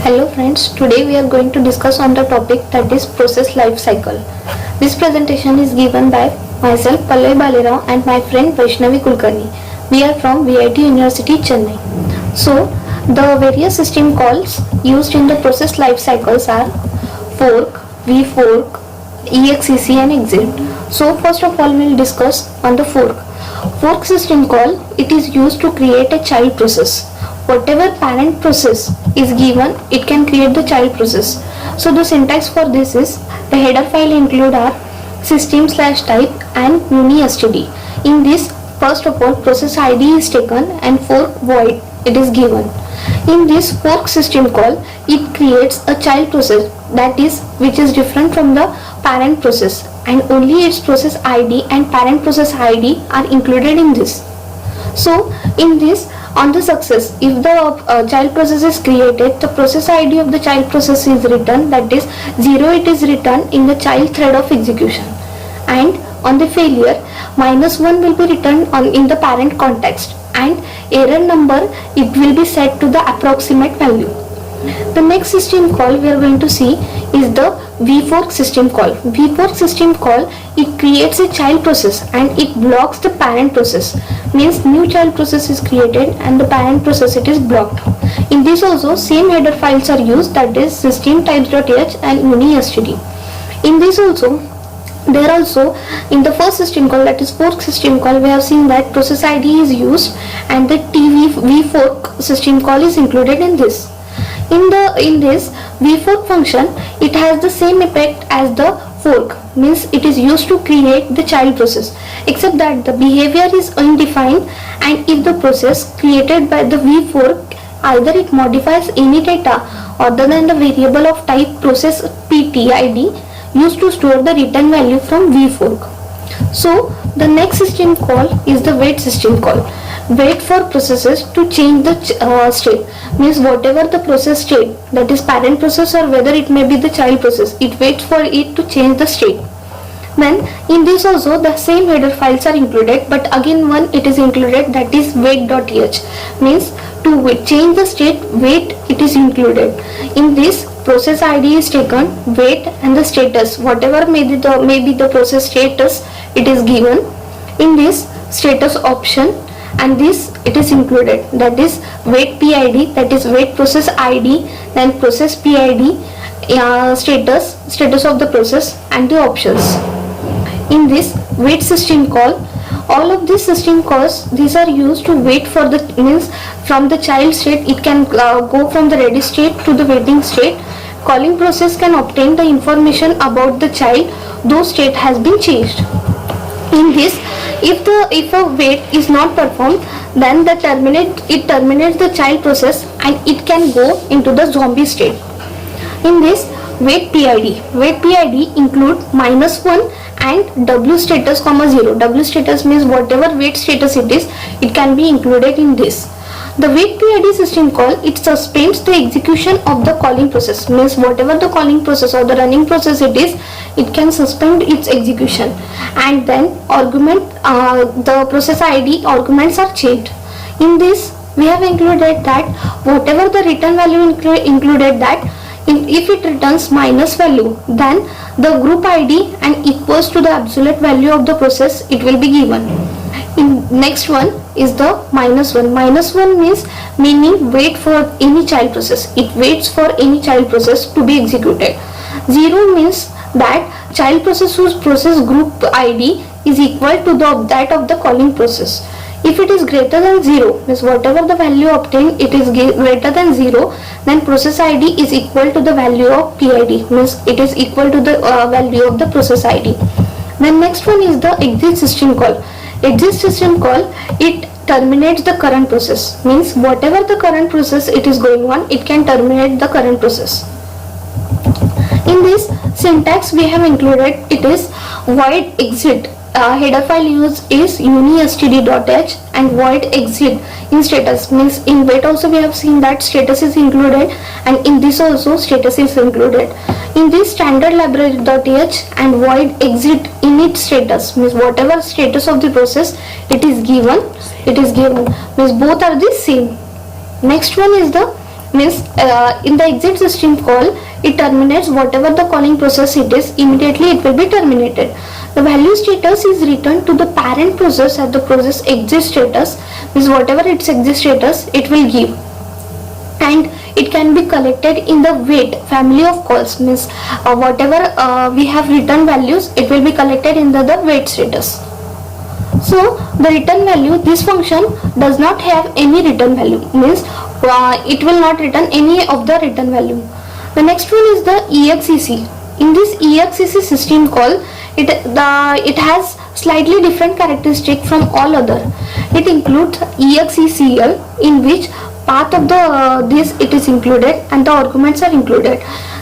Hello friends, today we are going to discuss on the topic that is process life cycle. This presentation is given by myself Pallavi Balirao and my friend Vaishnavi Kulkarni. We are from VIT University Chennai. So the various system calls used in the process life cycles are fork, vfork, exec and exit. So first of all we will discuss on the fork. Fork system call, it is used to create a child process. Whatever parent process is given, it can create the child process. So the syntax for this is the header file include our system/type and uni_std. In this, first of all, process ID is taken and fork void it is given. In this fork system call, it creates a child process that is which is different from the parent process, and only its process ID and parent process ID are included in this. So in this, on the success, if the child process is created, the process ID of the child process is written, that is 0 it is written in the child thread of execution, and on the failure -1 will be written in the parent context, and error number it will be set to the approximate value. The next system call we are going to see is the vfork system call. Vfork system call, it creates a child process and it blocks the parent process. Means new child process is created and the parent process it is blocked. In this also same header files are used, that is system_types.h and uni_std. In this also there also in the first system call, that is fork system call, we have seen that process ID is used and the vfork system call is included in this. In this vfork function, it has the same effect as the fork, means it is used to create the child process, except that the behavior is undefined, and if the process created by the vfork either it modifies any data other than the variable of type process ptid used to store the return value from vfork. So the next system call is the wait system call. Wait for processes to change the state, means whatever the process state, that is parent process or whether it may be the child process, it waits for it to change the state. Then in this also the same header files are included, but again one it is included, that is wait.h, means to change the state wait it is included. In this process ID is taken, wait and the status, whatever may be the process status it is given. In this status option, and this it is included, that is wait PID, that is wait process ID, then process PID, status of the process and the options. In this wait system call, all of these system calls, these are used to wait for the, means from the child state it can go from the ready state to the waiting state. Calling process can obtain the information about the child though state has been changed. In this, if a wait is not performed, then it terminates the child process and it can go into the zombie state. In this wait PID include -1 and w status, 0. W status means whatever wait status it is, it can be included in this. The wait PID system call, it suspends the execution of the calling process, means whatever the calling process or the running process it is, it can suspend its execution, and then the process ID arguments are changed. In this we have included that whatever the return value included, that if it returns minus value, then the group ID and equals to the absolute value of the process it will be given. In next one is the -1. -1 meaning wait for any child process, it waits for any child process to be executed. 0 means that child process whose process group ID is equal to that of the calling process. If it is greater than 0, means whatever the value obtained it is greater than 0, then process ID is equal to the value of PID, means it is equal to the value of the process ID. Then next one is the exit system call. Exit system call, it terminates the current process, means whatever the current process it is going on, it can terminate the current process. In this syntax we have included, it is void exit. Header file used is uni_std.h and void exit in status, means in wait also we have seen that status is included, and in this also status is included. In this standard library.h and void exit init status, means whatever status of the process it is given, means both are the same. Next one is the means in the exit system call, it terminates whatever the calling process it is, immediately it will be terminated. The value status is returned to the parent process at the process exit status, means whatever its exit status it will give, and it can be collected in the wait family of calls, means whatever we have return values, it will be collected in the wait status. So the return value, this function does not have any return value, means it will not return any of the return value. The next one is the exec. In this exec system call, it has slightly different characteristic from all other. It includes execl, in which path of the this it is included and the arguments are included.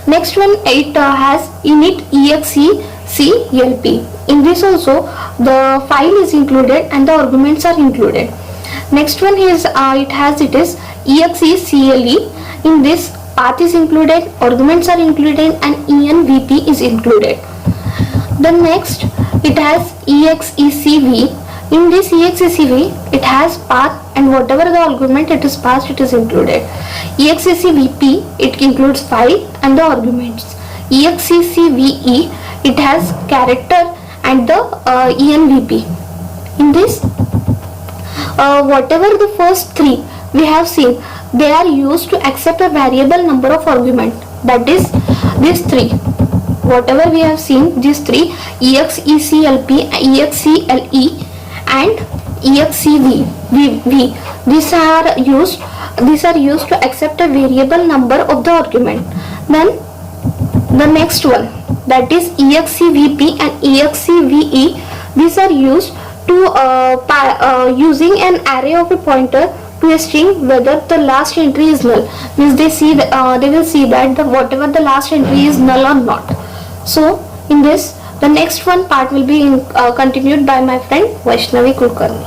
Next one, it has init execlp. In this also the file is included and the arguments are included. Next one is it is execle. In this, path is included, arguments are included, and envp is included. The next, it has execv. In this execv, it has path and whatever the argument it is passed, it is included. execvp, it includes file and the arguments. execve, it has character and the envp. In this, whatever the first three we have seen, they are used to accept a variable number of argument, that is these three. Whatever we have seen, these three, execlp, excle and excv, these are used to accept a variable number of the argument. Then the next one, that is excvp and excve, these are used to using an array of a pointer to a string whether the last entry is null, means they will see that whatever the last entry is null or not. So in this, the next one part will be continued by my friend Vaishnavi Kulkarni.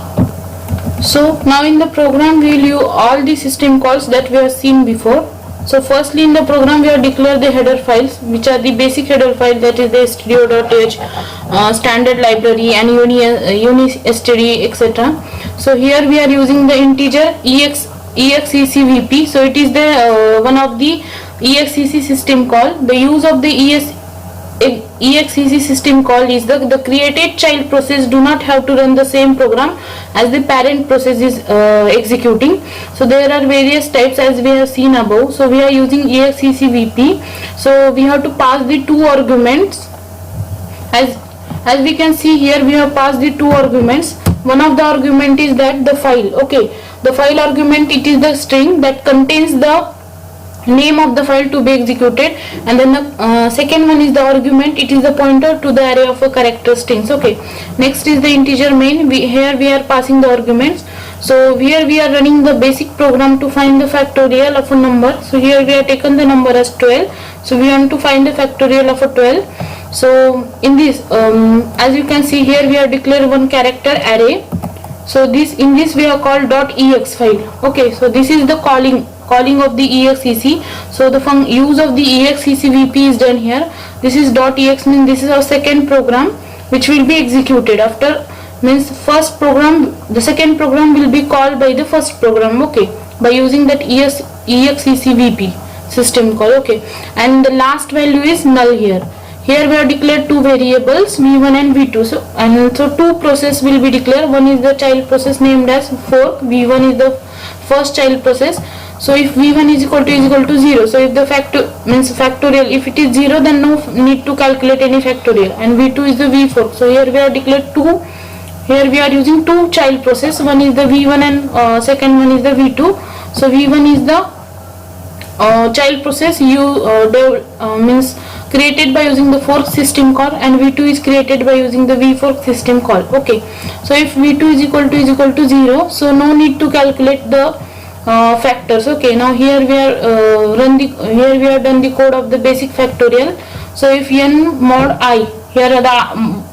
So now in the program we will use all the system calls that we have seen before. So firstly in the program we have declared the header files, which are the basic header file, that is the stdio.h, standard library and unistd, etc. So here we are using the integer execvp. So it is the one of the exec system call. The use of the exec system call is the created child process do not have to run the same program as the parent process is executing. So there are various types as we have seen above. So we are using execvp. So we have to pass the two arguments. As we can see here, we have passed the two arguments. One of the argument is that the file. Okay, the file argument, it is the string that contains the name of the file to be executed, and then the second one is the argument, it is the pointer to the array of a character strings. Okay, next is the integer main. Here we are passing the arguments. So here we are running the basic program to find the factorial of a number. So here we have taken the number as 12. So we want to find the factorial of a 12. So in this, as you can see here, we have declared one character array. So in this we have called .ex file. Okay, so this is the calling of the exec. So the use of the execvp is done here. This is .ex, means this is our second program which will be executed after, means first program, the second program will be called by the first program. Okay, by using that execvp system call. Okay, and the last value is null here. Here we have declared two variables, v1 and v2. So two process will be declared. One is the child process named as fork. v1 is the first child process. So if v1 is equal to 0, so if the factorial, if it is 0, then no need to calculate any factorial, and v2 is the v fork. So here we have declared two. Here we are using two child process. One is the v1 and second one is the v2. So v1 is the child process means created by using the fork system call, and v2 is created by using the vfork system call. Okay, so if v2 is equal to 0, so no need to calculate the factors. Okay, now here we are done the code of the basic factorial. So if n mod I, here the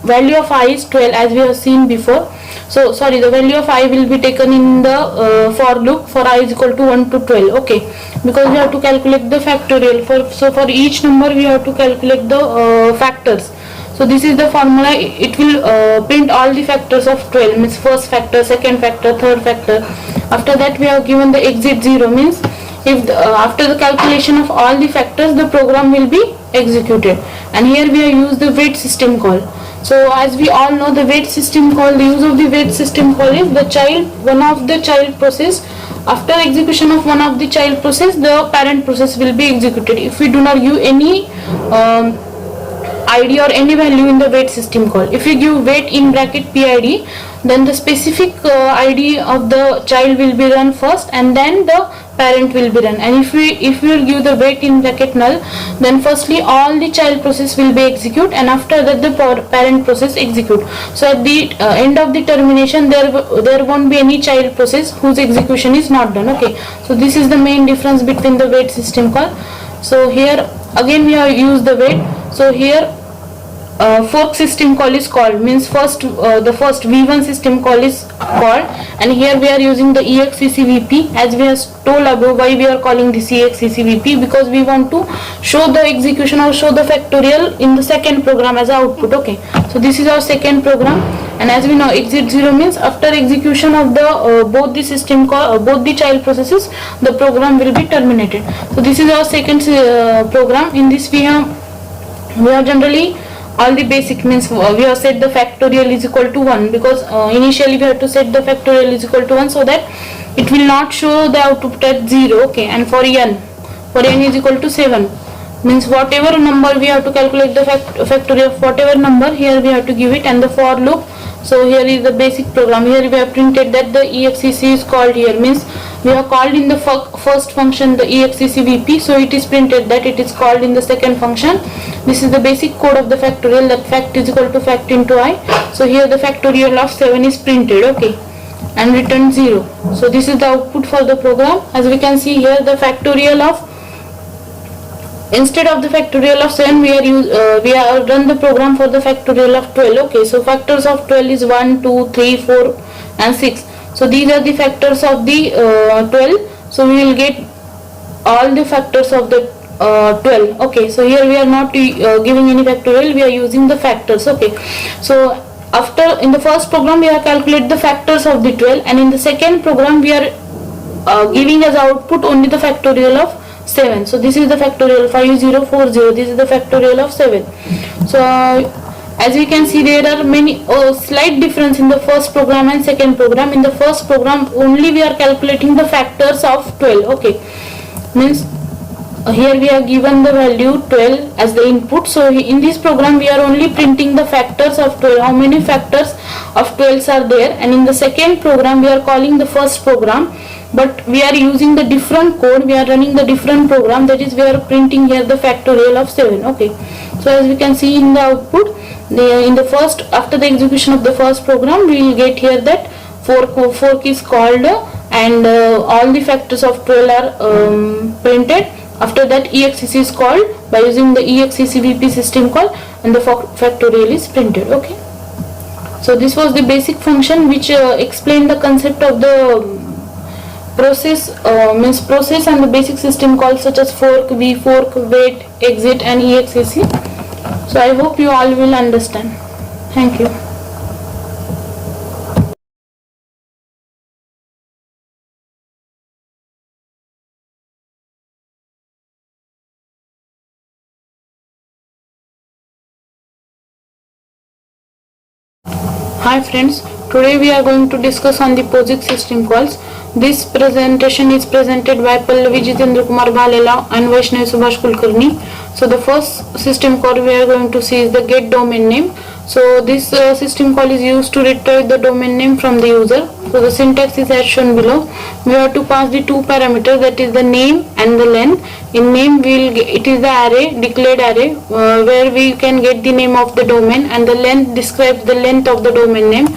value of I is 12 as we have seen before. So sorry, the value of I will be taken in the for loop for I is equal to 1 to 12. Okay, because we have to calculate the factorial. So for each number we have to calculate the factors. So this is the formula. It will print all the factors of 12, means first factor, second factor, third factor. After that we have given the exit 0, means if after the calculation of all the factors, the program will be executed. And here we have used the wait system call. So as we all know, the wait system call, the use of the wait system call is one of the child process. After execution of one of the child process, the parent process will be executed. If we do not give any id or any value in the wait system call, if you give wait in bracket PID, then the specific id of the child will be run first and then the parent will be run. And if we will give the wait in bracket null, then firstly all the child process will be execute and after that the parent process execute. So at the end of the termination, there won't be any child process whose execution is not done. Okay, so this is the main difference between the wait system call. So here again we have used the wait. So here fork system call is called, means the first v1 system call is called, and here we are using the exccvp. As we have told above, why we are calling this exccvp, because we want to show the execution or show the factorial in the second program as output. Okay, so this is our second program, and as we know, exit 0 means after execution of the both the system call, both the child processes, the program will be terminated. So this is our second program. In this we have generally all the basic, means we have set the factorial is equal to 1, because initially we have to set the factorial is equal to 1 so that it will not show the output at 0. Okay, and for n is equal to 7, means whatever number we have to calculate the factorial of whatever number, here we have to give it. And the for loop, so here is the basic program. Here we have printed that the execc is called here, means we have called in the first function the exccvp, so it is printed that it is called in the second function. This is the basic code of the factorial, that fact is equal to fact into I. So here the factorial of 7 is printed. Okay, and return 0. So this is the output for the program. As we can see here, the factorial of, instead of the factorial of 7, we are run the program for the factorial of 12. Okay, so factors of 12 is 1, 2, 3, 4 and 6. So these are the factors of the 12. So we will get all the factors of the 12. Okay, so here we are not giving any factorial, we are using the factors. Okay, so after, in the first program we have calculated the factors of the 12, and in the second program we are giving as output only the factorial of 7. So this is the factorial 5040, this is the factorial of 7. So as we can see, there are many slight difference in the first program and second program. In the first program only we are calculating the factors of 12. Okay, means here we are given the value 12 as the input. So in this program we are only printing the factors of 12, how many factors of 12 are there. And in the second program we are calling the first program, but we are using the different code, we are running the different program, that is we are printing here the factorial of 7. Okay, so as we can see in the output, in the first, after the execution of the first program, we will get here that fork is called and all the factors of 12 are printed. After that execc is called by using the exccvp system call, and the factorial is printed. Okay, so this was the basic function which explained the concept of the process, means process and the basic system calls such as fork, vfork, wait, exit and execc. So I hope you all will understand. Thank you. Hi friends, today we are going to discuss on the POSIX system calls. This presentation is presented by Pallavi Jitendra Kumar Bhalela and Vaishnavi Subhash Kulkarni. So the first system call we are going to see is the get domain name. So this system call is used to retrieve the domain name from the user. So the syntax is as shown below. We have to pass the two parameters, that is the name and the length. In name it is the array, declared array, where we can get the name of the domain, and the length describes the length of the domain name.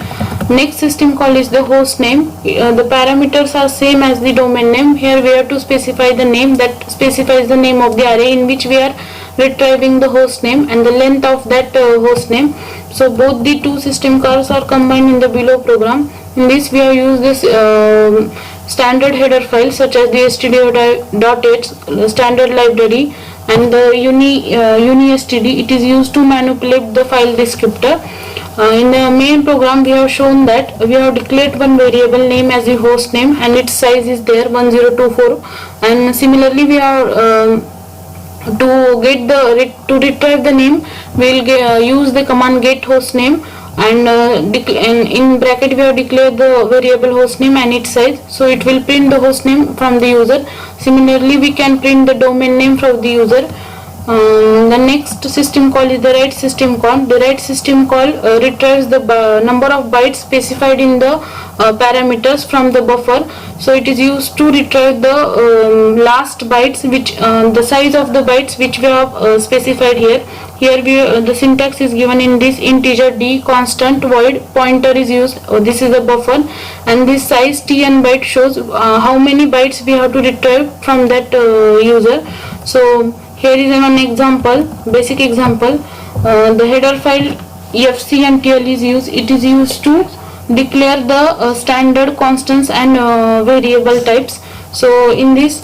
Next system call is the host name. The parameters are same as the domain name. Here we have to specify the name, that specifies the name of the array in which we are retrieving the host name, and the length of that host name. So both the two system calls are combined in the below program. In this we have used this standard header file such as the stdio.h standard library and the uni std. It is used to manipulate the file descriptor. In the main program we have shown that we have declared one variable name as the host name and its size is there 1024, and similarly we have to retrieve the name we will use the command get host name, and in bracket we have declared the variable host name and its size, so it will print the host name from the user. Similarly we can print the domain name from the user. The next system call is the write system call. The write system call retrieves the number of bytes specified in the parameters from the buffer. So it is used to retrieve the last bytes, which the size of the bytes which we have specified here. Here the syntax is given in this integer d constant void pointer is used. This is the buffer, and this size t n byte shows how many bytes we have to retrieve from that user. So here is an example, basic example. The header file fc and tl is used. It is used to declare the standard constants and variable types. So in this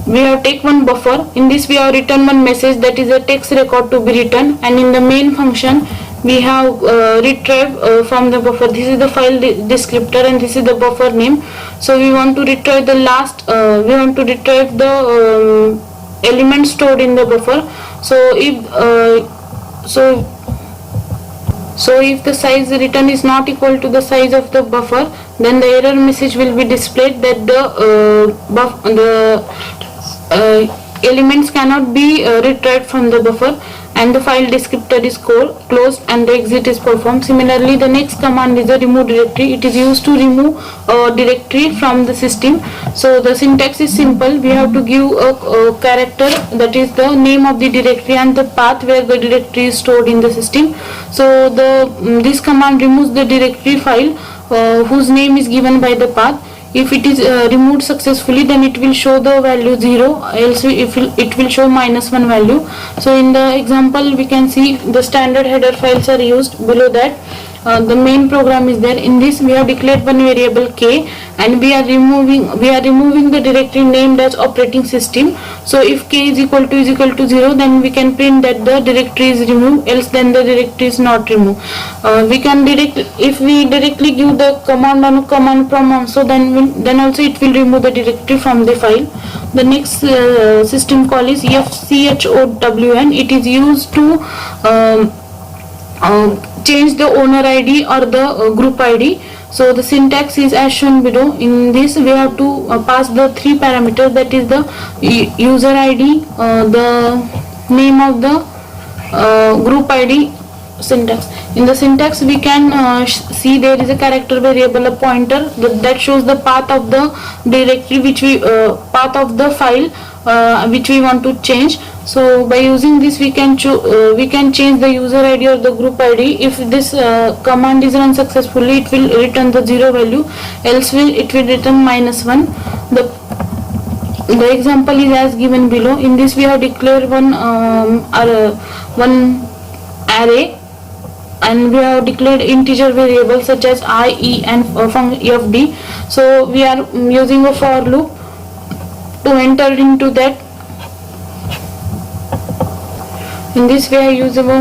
we have take one buffer. In this we have written one message, that is a text record to be written, and in the main function we have retrieve from the buffer. This is the file descriptor and this is the buffer name. So we want to retrieve the last we want to retrieve the element stored in the buffer. So if the size written is not equal to the size of the buffer, then the error message will be displayed that the elements cannot be retrieved from the buffer, and the file descriptor is closed and the exit is performed. Similarly, the next command is the remove directory. It is used to remove a directory from the system. So the syntax is simple. We have to give a character, that is the name of the directory, and the path where the directory is stored in the system. So this command removes the directory file whose name is given by the path. If it is removed successfully, then it will show the value 0, else it will show -1 value. So in the example we can see the standard header files are used. Below that the main program is there. In this we have declared one variable k, and we are removing the directory named as operating system. So if k is equal to 0, then we can print that the directory is removed, else then the directory is not removed. If we directly give the command on command prompt, so then also it will remove the directory from the file. The next system call is fchown. It is used to change the owner ID or the group ID. So the syntax is as shown below. In this we have to pass the three parameters, that is the user ID, the name of the group ID. Syntax. In the syntax we can see there is a character variable, a pointer that shows the path of the directory path of the file which we want to change. So by using this we can change the user ID or the group ID. If this command is run successfully, it will return the 0 value, else it will return -1. The example is as given below. In this we have declared one array, and we have declared integer variables such as I, E and fd. So we are using a for loop to enter into that. In this we are using a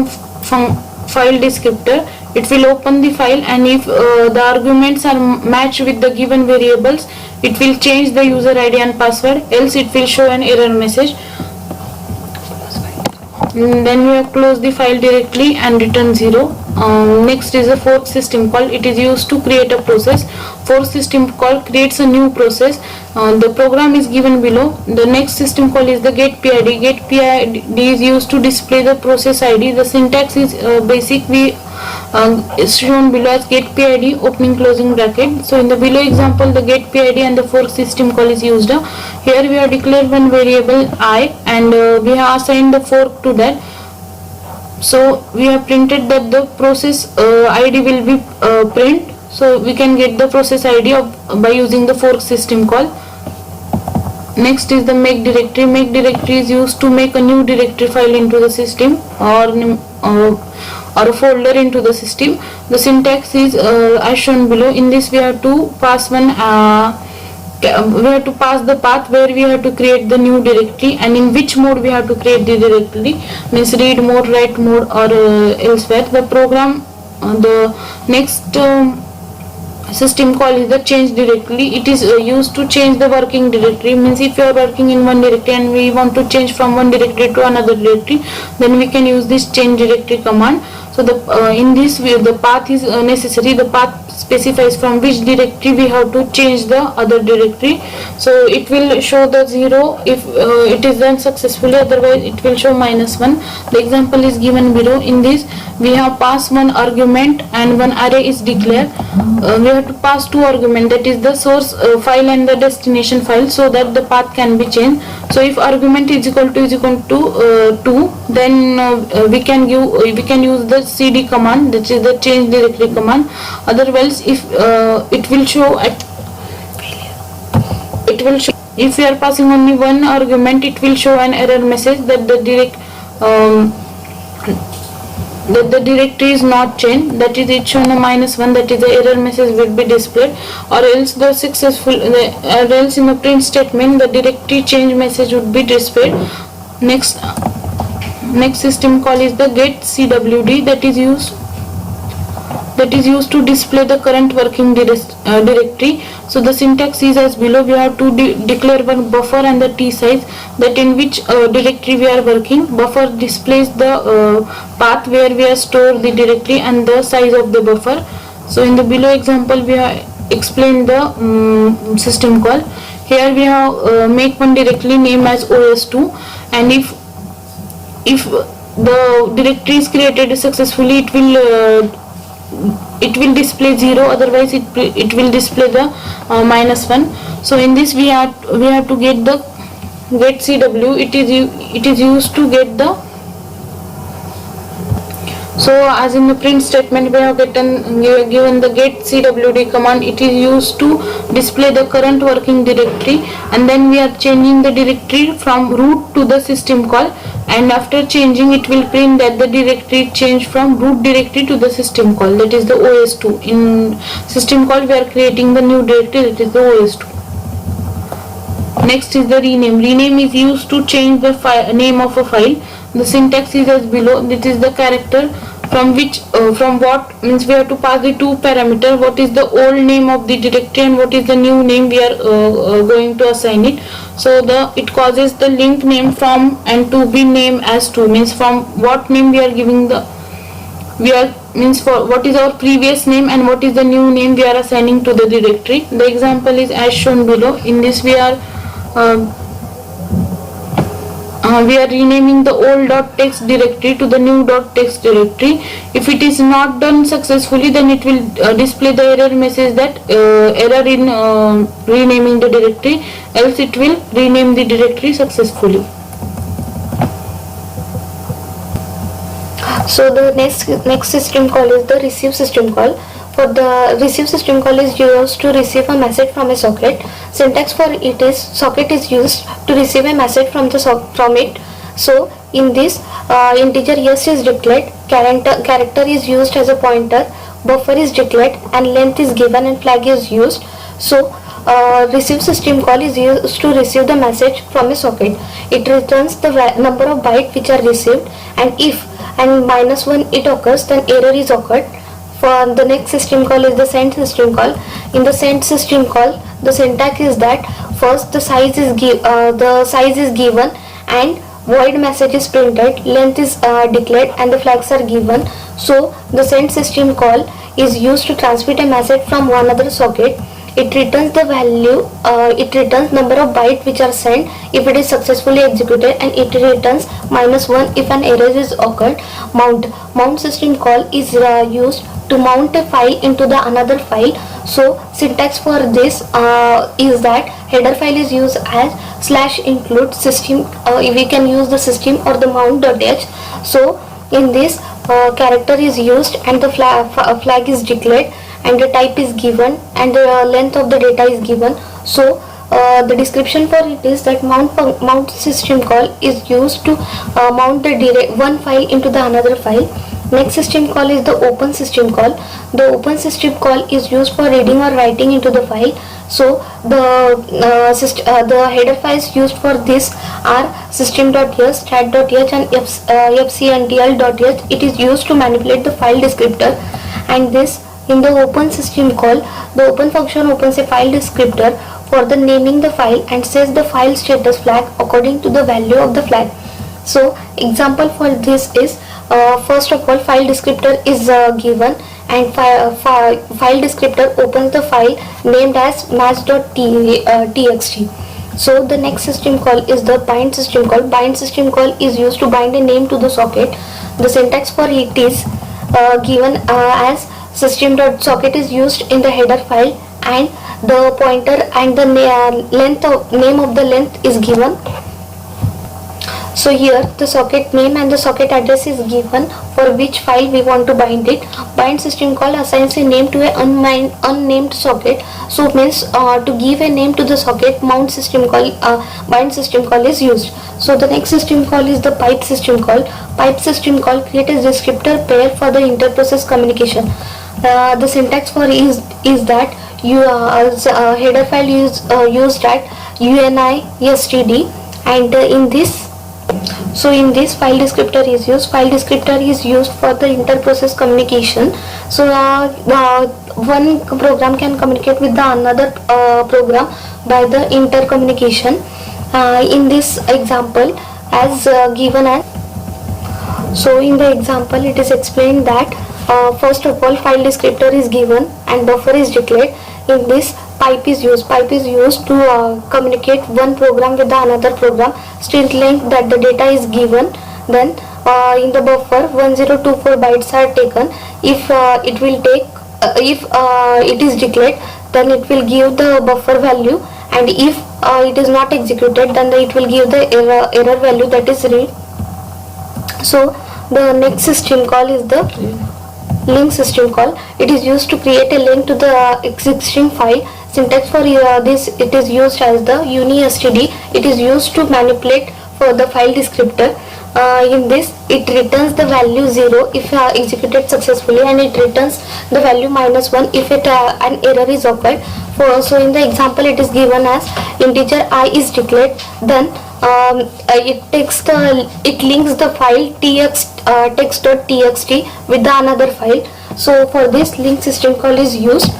file descriptor. It will open the file, and if the arguments are matched with the given variables, it will change the user ID and password, else it will show an error message. Then we have closed the file directly and return 0. Next is a fork system call. It is used to create a process. Fork system call creates a new process. The program is given below. The next system call is the get PID. Get PID is used to display the process ID. The syntax is basic. Is shown below as get PID opening closing bracket. So in the below example, the get PID and the fork system call is used. Here we have declared one variable I, and we have assigned the fork to that. So we have printed that the process ID will be print. So we can get the process ID by using the fork system call. Next is the make directory. Make directory is used to make a new directory file into the system or a folder into the system. The syntax is as shown below. In this we have to pass the path where we have to create the new directory, and in which mode we have to create the directory, means read mode, write mode, or elsewhere. The program the next system call is the change directory. It is used to change the working directory. Means if you are working in one directory and we want to change from one directory to another directory, then we can use this change directory command. So in this way the path is necessary. The path specifies from which directory we have to change the other directory. So it will show the 0 if it is done successfully, otherwise it will show -1. The example is given below. In this we have passed one argument and one array is declared. We have to pass two arguments, that is the source file and the destination file, so that the path can be changed. So if argument is equal to 2, then we can use the cd command, that is the change directory command. Otherwise if it will show if we are passing only one argument, it will show an error message that the directory is not changed, that is it shown a -1, that is the error message will be displayed, or else in the print statement the directory change message would be displayed. Next system call is the get cwd, that is used to display the current working directory. So the syntax is as below. We have to declare one buffer and the t size, that in which directory we are working. Buffer displays the path where we are stored the directory and the size of the buffer. So in the below example we have explained the system call. Here we have make one directory name as os2, and if the directory is created successfully, it will display 0, otherwise it will display the -1. So in this we have to get the get cw. It is used to get the, so as in the print statement we have given the get cwd command. It is used to display the current working directory, and then we are changing the directory from root to the system call, and after changing it will print that the directory changed from root directory to the system call, that is the os2. In system call we are creating the new directory, that is the os2. Next is the rename. Rename is used to change the name of a file. The syntax is as below. This is the character from what, means we have to pass the two parameters. What is the old name of the directory and what is the new name we are going to assign it. So it causes the link name from and to be name as to, means from what name we are giving means for what is our previous name and what is the new name we are assigning to the directory. The example is as shown below. In this we are renaming the old .txt directory to the new .txt directory. If it is not done successfully, then it will display the error message that error in renaming the directory, else it will rename the directory successfully. So the next system call is the receive system call. For the receive system call is used to receive a message from a socket. Syntax for it is socket is used to receive a message from it. So in this integer yes is declared, character is used as a pointer, buffer is declared, and length is given and flag is used. So receive system call is used to receive the message from a socket. It returns the number of bytes which are received, and if -1 it occurs, then error is occurred. For the next system call is the send system call. In the send system call, the syntax is that first the size is given and void message is printed, length is declared, and the flags are given. So the send system call is used to transmit a message from one other socket. It returns the value, it returns number of bytes which are sent if it is successfully executed, and it returns -1 if an error is occurred. Mount system call is used to mount a file into the another file. So syntax for this is that header file is used as /include system. We can use the system or the mount.h. So in this character is used and the flag is declared, and the type is given, and the length of the data is given. So the description for it is that mount system call is used to mount the one file into the another file. Next system call is the open system call. The open system call is used for reading or writing into the file. So the header files used for this are system.h, stat.h and fcntl.h. It is used to manipulate the file descriptor, and this in the open system call, the open function opens a file descriptor for the naming the file and sets the file status flag according to the value of the flag. So example for this is first of all, file descriptor is given, and file descriptor opens the file named as match.txt. So the next system call is the bind system call. Bind system call is used to bind a name to the socket. The syntax for it is given as system.socket is used in the header file, and the pointer and the name of the length is given. So here the socket name and the socket address is given for which file we want to bind it. Bind system call assigns a name to a unnamed socket. So means to give a name to the socket, mount system call, bind system call is used. So the next system call is the pipe system call. Pipe system call creates a descriptor pair for the inter-process communication. The syntax for is that you header file is used at UNISTD, and in this file descriptor is used. File descriptor is used for the inter-process communication. So one program can communicate with the another program by the intercommunication. In this example, as given as, so in the example it is explained that first of all, file descriptor is given and buffer is declared. In this, pipe is used. Pipe is used to communicate one program with the another program. String length that the data is given. Then in the buffer 1024 bytes are taken. If it will take, if it is declared, then it will give the buffer value, and if it is not executed, then it will give the error value, that is read. So the next system call is the link system call. It is used to create a link to the existing file. Syntax for this, it is used as the UNISTD. It is used to manipulate for the file descriptor. In this, it returns the value 0 if executed successfully, and it returns the value -1 if an error is occurred. So in the example, it is given as integer I is declared. Then it links the file text.txt with the another file. So for this, link system call is used.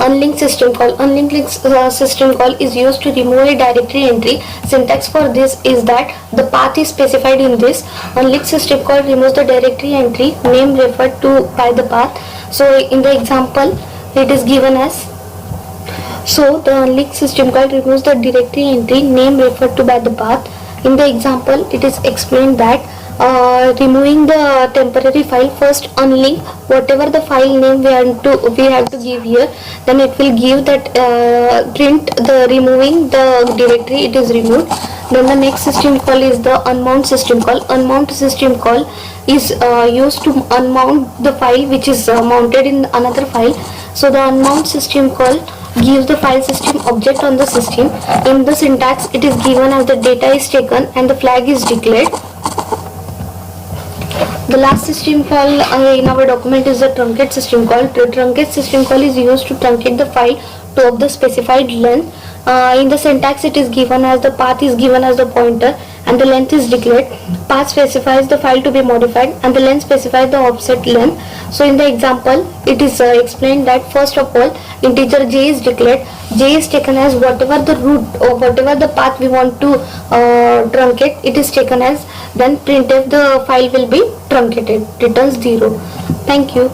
Unlink system call. Unlink system call is used to remove a directory entry. Syntax for this is that the path is specified in this. Unlink system call removes the directory entry name referred to by the path. So in the example, it is given as, so the unlink system call removes the directory entry name referred to by the path. In the example, it is explained that removing the temporary file, first unlink whatever the file name we have to give here, then it will give that print the removing the directory, it is removed. Then the next system call is the unmount system call. Unmount system call is used to unmount the file which is mounted in another file. So the unmount system call gives the file system object on the system. In the syntax, it is given as the data is taken and the flag is declared. The last system call in our document is the truncate system call. The truncate system call is used to truncate the file to of the specified length. In the syntax, it is given as the path is given as the pointer and the length is declared. Path specifies the file to be modified and the length specifies the offset length. So in the example, it is explained that first of all, integer j is declared. J is taken as whatever the root or whatever the path we want to truncate, it is taken as. Then printf the file will be truncated, returns 0. Thank you.